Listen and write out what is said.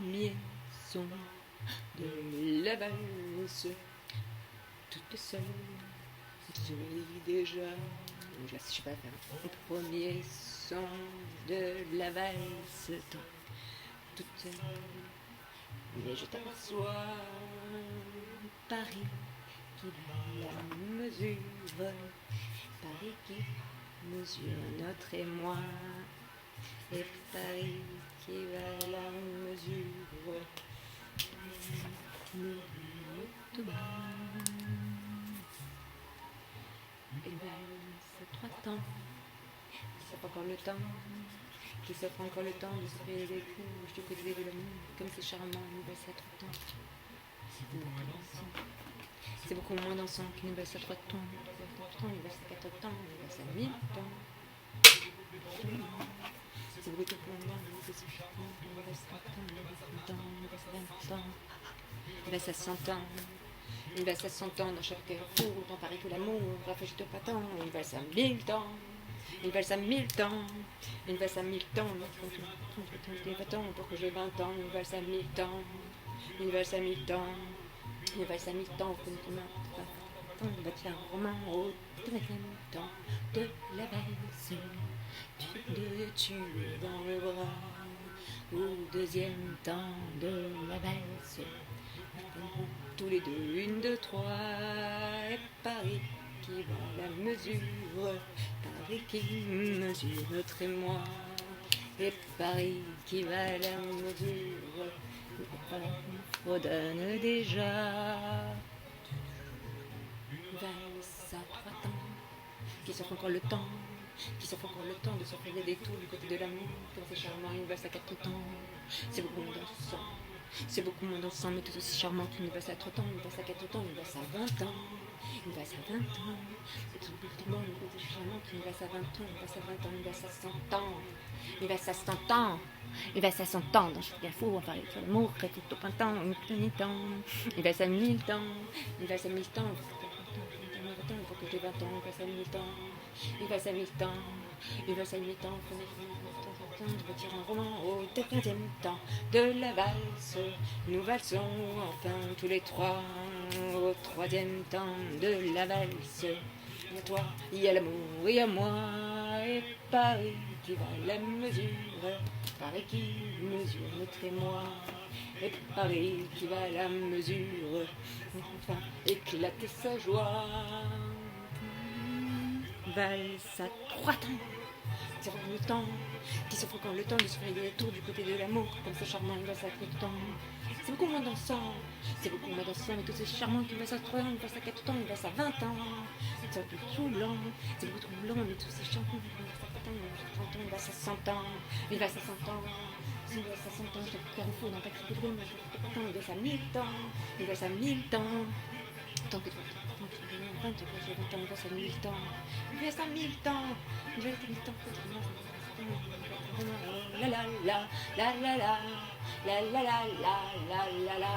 premier son de la valse, toute seule, je ris déjà. Je sais pas faire le premier son de la valse, toute seule. Mais je t'aperçois Paris qui va la mesure, Paris qui mesure notre émoi, et Paris qui va la mesure, nous tout bas. Et c'est 3 temps, qui s'offre encore le temps, qui s'offre encore le temps de se faire des coups du côté de l'amour, comme c'est charmant, une baisse à 3 temps. C'est beaucoup moins dansant qu'une baisse à 3 temps, une baisse à 4 temps, une baisse à 1000 temps. C'est beaucoup plus loin, c'est suffisant, une baisse à 30 ans, une baisse à 20 ans, une baisse à 100 ans. Une valse à 100 ans dans chaque carrefour, autant Paris que l'amour, rafraîchit pas tant, une valse à 1000 temps, une valse à 1000 temps, une valse à 1000 temps, pour que j'ai 20 ans, une valse à 1000 temps, une valse à 1000 temps, une valse à 1000 temps, on va faire un roman au 3e temps de la valse, tu dans le bras, au 2e temps de la valse. Tous les deux, 1, 2, 3, et Paris qui va la mesure, Paris qui mesure notre émoi, et Paris qui va la mesure, redonne déjà. Valse à 3 temps, qui s'offre encore le temps, qui s'offre encore le temps de s'offrir des détours du côté de l'amour, comme c'est charmant, une valse à 4 temps, c'est beaucoup moins dansant. C'est beaucoup moins dansant, mais tout aussi charmant qu'une valse à 30 ans, une valse à 4 temps, une valse à 20 ans, une valse à 20 ans. C'est tout bon, mais tout aussi charmant qu'une valse à 20 ans, une valse à 20 ans, une valse à 100 ans, une valse à 100 ans, une valse à 100 ans. Dans chaque info, on parlait sur l'amour, crée tout au printemps, une temps, une valse à 1000 temps, une valse à 1000 temps, il faut que j'ai 20 ans, une valse à 1000 temps, une valse à 1000 temps, une valse à 1000 temps, de retirer un roman au 2e temps de la valse. Nous valsons enfin tous les 3 au 3e temps de la valse. Il y a toi, il y a l'amour, il y a moi, et Paris qui va la mesure, Paris qui mesure notre émoi, et Paris qui va la mesure, enfin éclater sa joie. Valse à 3 temps, qui s'offre le temps, qui s'offre encore le temps de se faire des tours du côté de l'amour, comme c'est charmant, une valse à 4 temps. C'est beaucoup moins dansant, c'est beaucoup moins dansant, mais tout c'est charmant qu'une valse à 3 ans, une valse à 4 temps, une valse à 20 ans. C'est beaucoup trop blanc, c'est beaucoup trop blanc, mais tout c'est charmant, une valse à 4 ans, une valse à 30 ans, une valse à 100 ans, une valse à 100 ans. Une valse à 100 ans, je te carrefour dans ta critique de l'homme, une valse à 1000 temps, une valse à 1000 temps. Tant que tu vas 20 ans, une valse à 1000 temps, une valse à 1000 temps, une valse à 1000 temps, la la la la la la la la la la la la la.